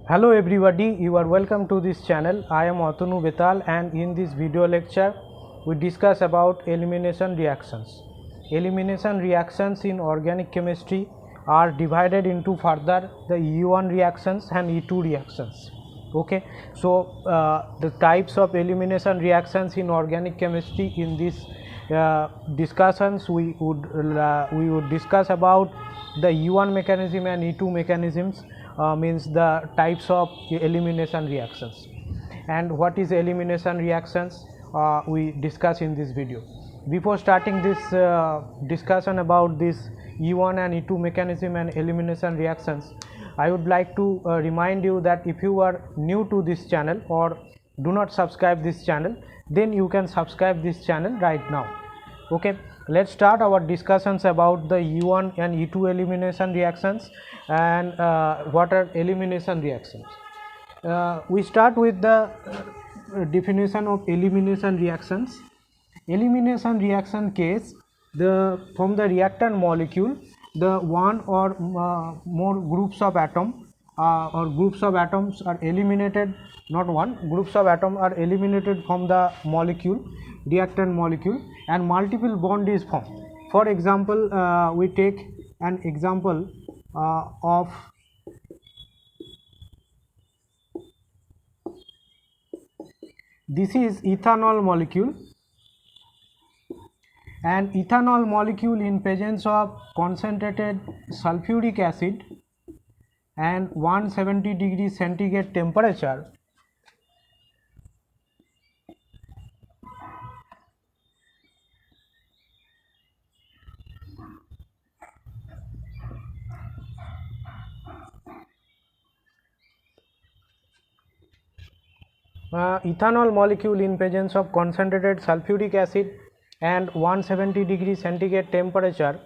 Hello everybody, you are welcome to this channel. I am Atanu Betal and in this video lecture we discuss about elimination reactions. Elimination reactions in organic chemistry are divided into further the E1 reactions and E2 reactions. Okay, so the types of elimination reactions in organic chemistry in this discussions we would discuss about the E1 mechanism and E2 mechanisms, means the types of elimination reactions, and what is elimination reactions we discuss in this video. Before starting this discussion about this E1 and E2 mechanism and elimination reactions, I would like to remind you that if you are new to this channel or do not subscribe this channel, then you can subscribe this channel right now. Okay, let's start our discussions about the E1 and E2 elimination reactions and what are elimination reactions. We start with the definition of elimination reactions. Elimination reaction case, from the reactant molecule, the one or more groups of atom or groups of atoms are eliminated, not one, groups of atom are eliminated from the molecule, reactant molecule, and multiple bond is formed. For example, we take an example of this is ethanol molecule, and ethanol molecule in presence of concentrated sulfuric acid and 170 degree centigrade temperature ethanol molecule in presence of concentrated sulfuric acid and 170 degree centigrade temperature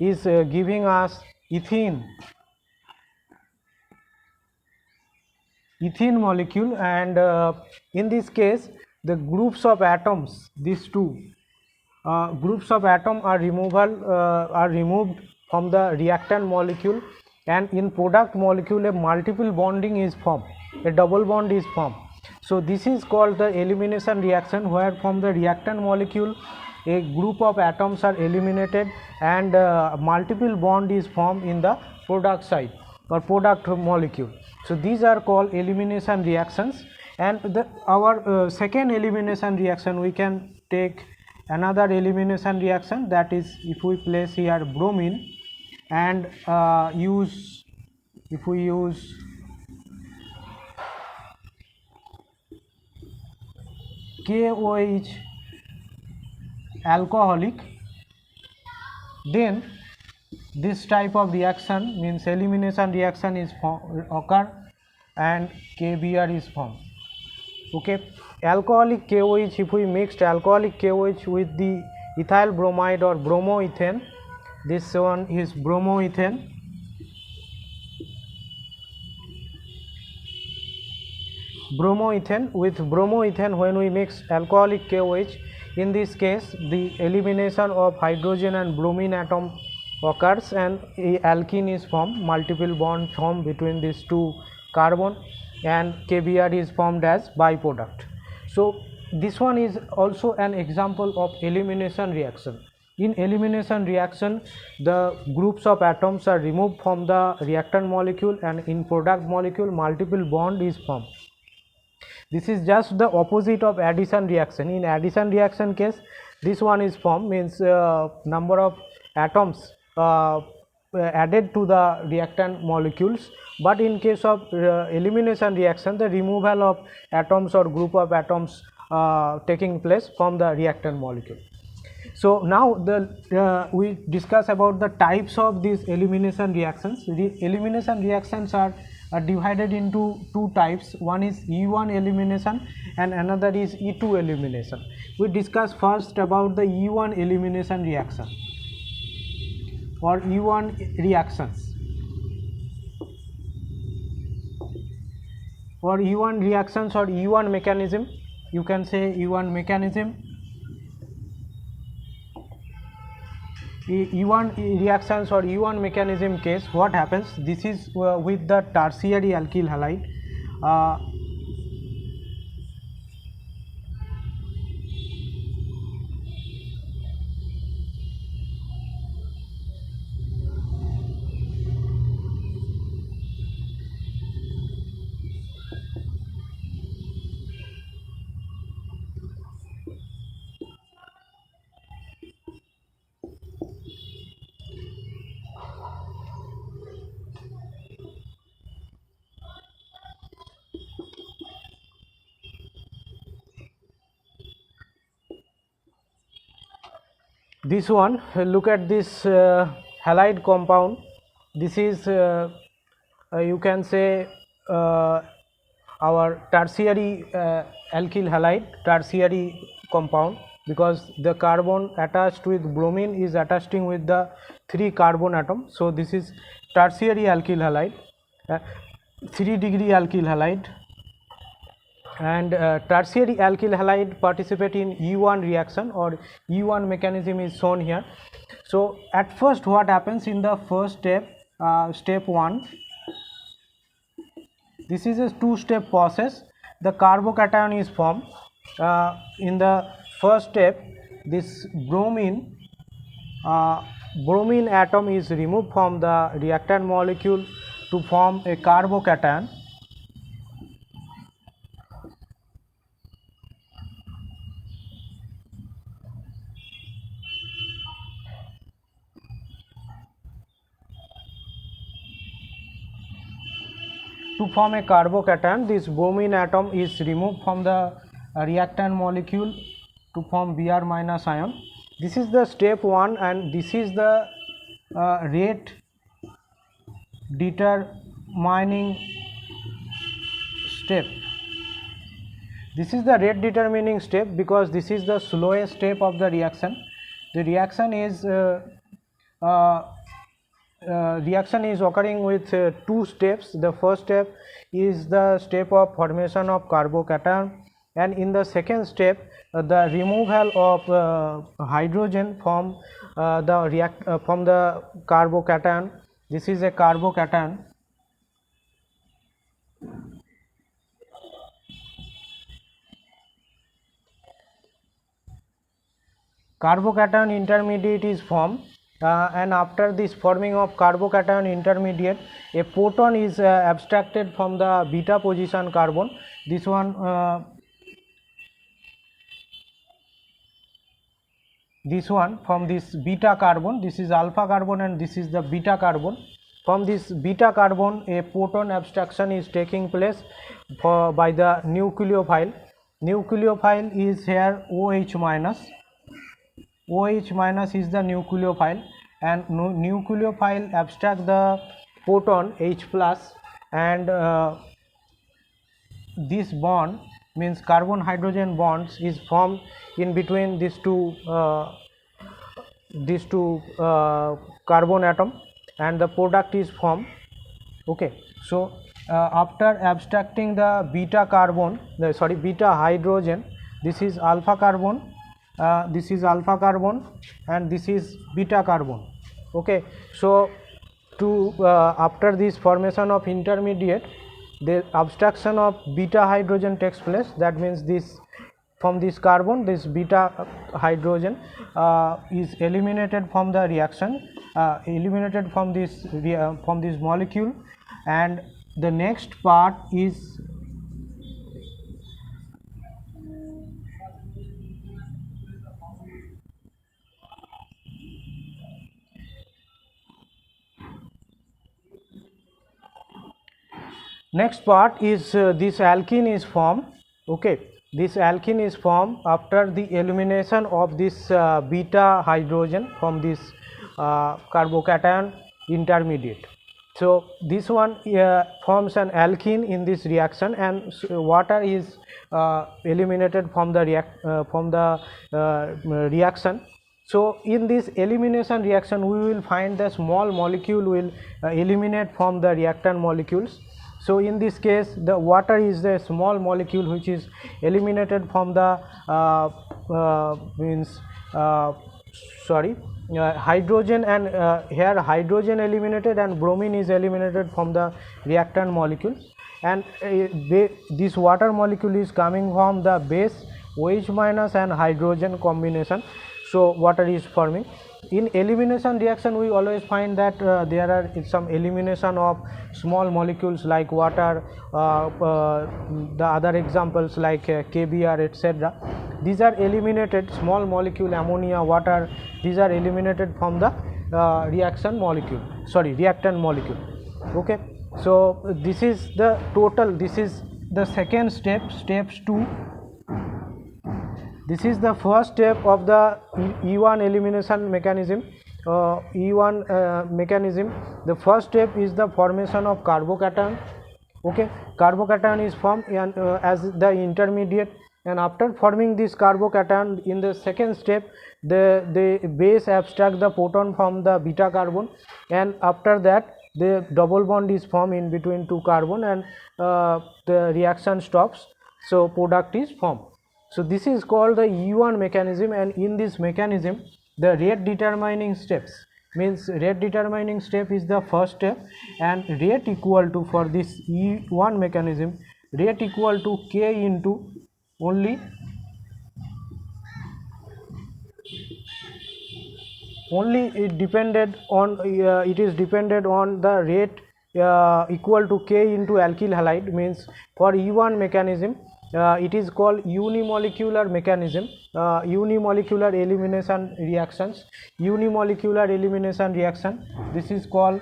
is giving us ethene molecule, and in this case the groups of atoms, these two groups of atom are removed from the reactant molecule, and in product molecule a multiple bonding is formed, a double bond is formed. So this is called the elimination reaction, where from the reactant molecule a group of atoms are eliminated and multiple bond is formed in the product side or product molecule. So these are called elimination reactions. And our second elimination reaction, we can take another elimination reaction, that is if we place here bromine and if we use KOH alcoholic, then this type of reaction, means elimination reaction is occur and KBr is formed. Okay, alcoholic KOH, if we mixed alcoholic KOH with the ethyl bromide or bromoethane, this one is bromoethane, with bromoethane, when we mix alcoholic KOH, in this case the elimination of hydrogen and bromine atom occurs and a alkene is formed, multiple bond formed between these two carbon, and KBr is formed as byproduct. So this one is also an example of elimination reaction. In elimination reaction, the groups of atoms are removed from the reactant molecule, and in product molecule multiple bond is formed. This is just the opposite of addition reaction. In addition reaction case, this one is formed, means number of atoms added to the reactant molecules, but in case of elimination reaction, the removal of atoms or group of atoms taking place from the reactant molecule. So now we discuss about the types of these elimination reactions. Elimination reactions are divided into two types. One is E1 elimination and another is E2 elimination. We discuss first about the E1 elimination reaction or E1 reactions. Or E1 reactions or E1 mechanism, you can say E1 mechanism. E1 reactions or E1 mechanism case, what happens, this is with the tertiary alkyl halide. This one, look at this halide compound. This is you can say our tertiary alkyl halide, tertiary compound, because the carbon attached with bromine is attaching with the 3 carbon atom. So this is tertiary alkyl halide, 3-degree alkyl halide. And tertiary alkyl halide participate in E1 reaction, or E1 mechanism is shown here. So at first what happens in the first step, step 1, this is a 2-step process. The carbocation is formed. In the first step, this bromine atom is removed from the reactant molecule to form a carbocation. To form a carbocation, this bromine atom is removed from the reactant molecule to form Br minus ion. This is the step 1, and this is the rate determining step. This is the rate determining step because this is the slowest step of the reaction. The reaction is occurring with 2 steps. The first step is the step of formation of carbocation, and in the second step the removal of hydrogen from from the carbocation. This is a carbocation. Carbocation intermediate is formed, and after this forming of carbocation intermediate, a proton is abstracted from the beta position carbon. This one from this beta carbon, this is alpha carbon and this is the beta carbon. From this beta carbon, a proton abstraction is taking place by the nucleophile. Nucleophile is here OH minus. OH minus is the nucleophile, and nucleophile abstract the proton H plus, and this bond means carbon hydrogen bonds is formed in between these two carbon atom, and the product is formed. Okay, so after abstracting the beta hydrogen, this is alpha carbon, this is alpha carbon, and this is beta carbon. Okay, so after this formation of intermediate, the abstraction of beta hydrogen takes place. That means this from this carbon, this beta hydrogen is eliminated from the reaction, eliminated from this molecule, and the next part is this alkene is formed. Okay, this alkene is formed after the elimination of this beta hydrogen from this carbocation intermediate. So this one forms an alkene in this reaction, and water is eliminated from the reaction. So in this elimination reaction, we will find the small molecule will eliminate from the reactant molecules. So in this case, the water is the small molecule which is eliminated from the hydrogen, and here hydrogen eliminated and bromine is eliminated from the reactant molecule. and this water molecule is coming from the base OH minus and hydrogen combination, so water is forming. In elimination reaction we always find that there are some elimination of small molecules like water, the other examples like KBr etc. These are eliminated, small molecule ammonia, water, these are eliminated from the reaction molecule, sorry, reactant molecule. Okay, so this is the total, this is the second step, steps 2. This is the first step of the E1 elimination mechanism. E1 mechanism, the first step is the formation of carbocation. Okay, carbocation is formed as the intermediate, and after forming this carbocation, in the second step the base abstract the proton from the beta carbon, and after that the double bond is formed in between two carbon, and the reaction stops, so product is formed. So this is called the E1 mechanism, and in this mechanism the rate determining steps, means rate determining step is the first step, and rate equal to, for this E1 mechanism, rate equal to K into only it depended on it is depended on the rate equal to K into alkyl halide, means for E1 mechanism it is called unimolecular mechanism, unimolecular elimination reactions, unimolecular elimination reaction, this is called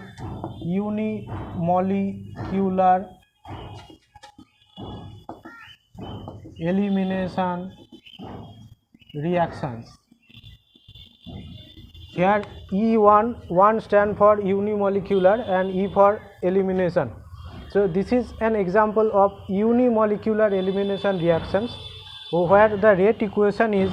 unimolecular elimination reactions. Here E1 stand for unimolecular and E for elimination. So this is an example of unimolecular elimination reactions where the rate equation is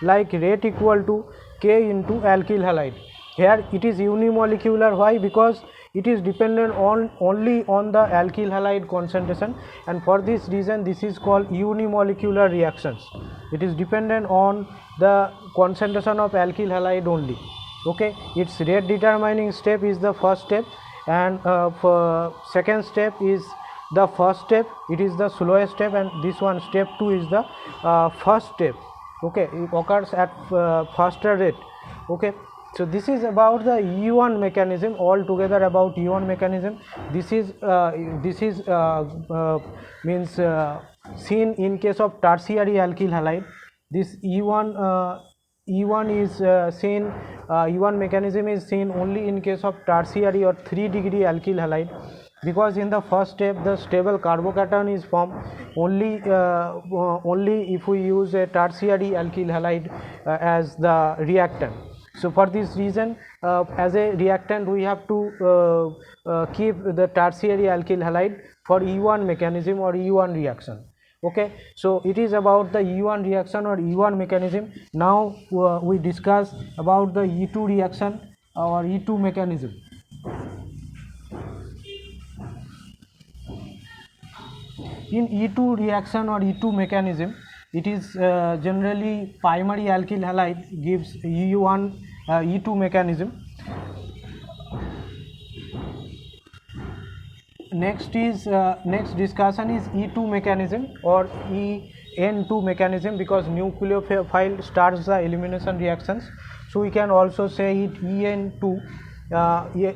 like rate equal to K into alkyl halide. Here it is unimolecular. Why? Because it is dependent on only on the alkyl halide concentration, and for this reason this is called unimolecular reactions. It is dependent on the concentration of alkyl halide only. Okay, its rate determining step is the first step, and for second step is the first step, it is the slowest step, and this one step 2 is the first step. Okay, it occurs at faster rate. Okay, so this is about the E1 mechanism, all together about E1 mechanism. This is means seen in case of tertiary alkyl halide. This E1 is seen, E1 mechanism is seen only in case of tertiary or 3-degree alkyl halide, because in the first step the stable carbocation is formed only if we use a tertiary alkyl halide as the reactant. So for this reason as a reactant we have to keep the tertiary alkyl halide for E1 mechanism or E1 reaction. Okay, so it is about the E1 reaction or E1 mechanism. Now we discuss about the E2 reaction or E2 mechanism. In E2 reaction or E2 mechanism, it is generally primary alkyl halide gives E2 mechanism. Next discussion is E2 mechanism or En2 mechanism, because nucleophile starts the elimination reactions, so we can also say it En2.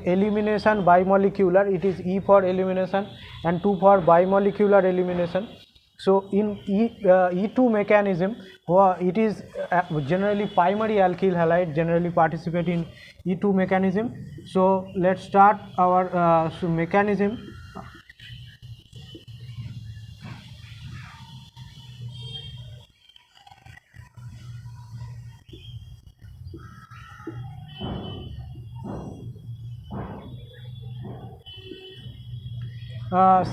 Elimination bimolecular, it is E for elimination and 2 for bimolecular elimination. So in E2 mechanism, it is generally primary alkyl halide generally participate in E2 mechanism. So let's start our mechanism.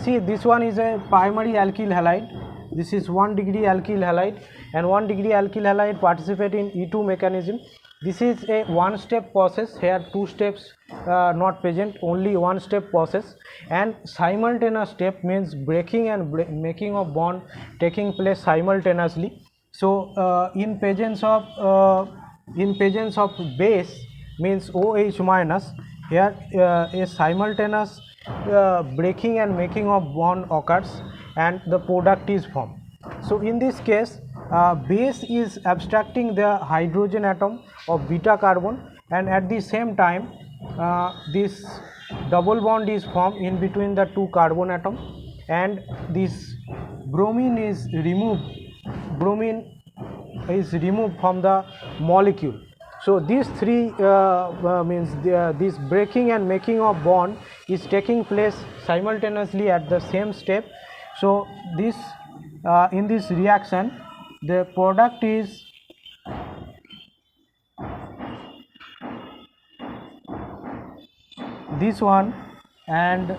See, this one is a primary alkyl halide. This is 1-degree alkyl halide, and 1-degree alkyl halide participate in E2 mechanism. This is a one-step process. Here 2 steps not present, only one-step process, and simultaneous step means breaking and making of bond taking place simultaneously. So in presence of base means OH minus, here a simultaneous breaking and making of bond occurs and the product is formed. So in this case, base is abstracting the hydrogen atom of beta carbon, and at the same time this double bond is formed in between the two carbon atom, and this bromine is removed from the molecule. So these three means this breaking and making of bond is taking place simultaneously at the same step. So this in this reaction the product is this one, and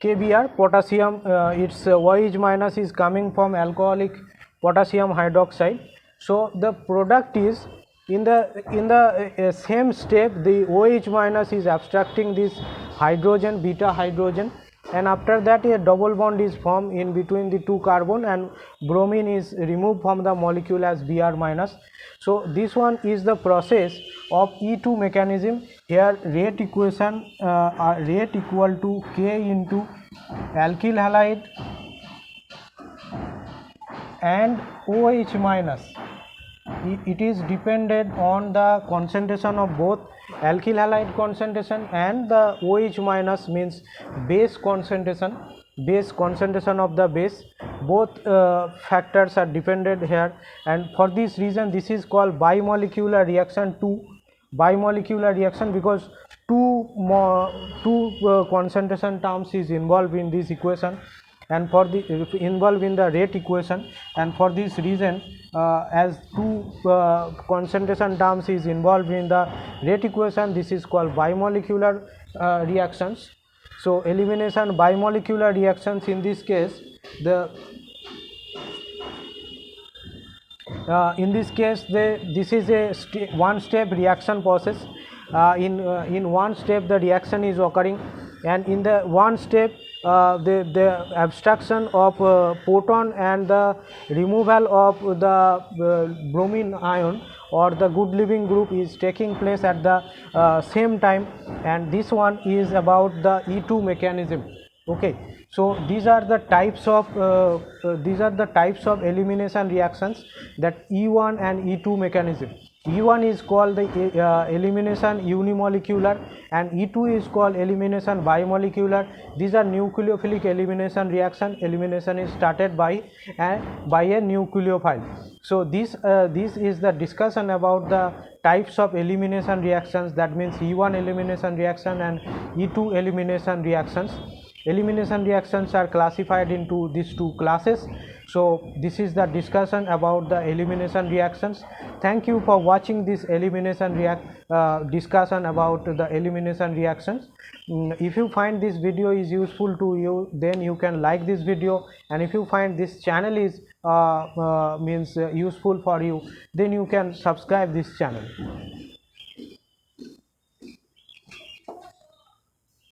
KBr potassium, its OH minus is coming from alcoholic potassium hydroxide. So the product is in the same step, the OH minus is abstracting this hydrogen, beta hydrogen, and after that a double bond is formed in between the two carbon and bromine is removed from the molecule as Br minus. So this one is the process of E2 mechanism. Here rate equation rate equal to K into alkyl halide and OH minus. It is dependent on the concentration of both alkyl halide concentration and the OH minus means base concentration of the base. Both factors are dependent here, and for this reason this is called bimolecular reaction. Bimolecular reaction because two concentration terms is involved in this equation, and for the involved in the rate equation, and for this reason as two concentration terms is involved in the rate equation, this is called bimolecular reactions. So elimination bimolecular reactions, in this case the this is a one step reaction process. In one step the reaction is occurring, and in the one step the abstraction of proton and the removal of the bromine ion or the good living group is taking place at the same time, and this one is about the E2 mechanism. Okay, so these are the types of elimination reactions, that E1 and E2 mechanism. E1 is called the elimination unimolecular, and E2 is called elimination bimolecular. These are nucleophilic elimination reaction. Elimination is started by a nucleophile. So this is the discussion about the types of elimination reactions, that means E1 elimination reaction and E2 elimination reactions. Elimination reactions are classified into these two classes. So this is the discussion about the elimination reactions. Thank you for watching this elimination discussion about the elimination reactions. If you find this video is useful to you, then you can like this video, and if you find this channel is useful for you, then you can subscribe this channel.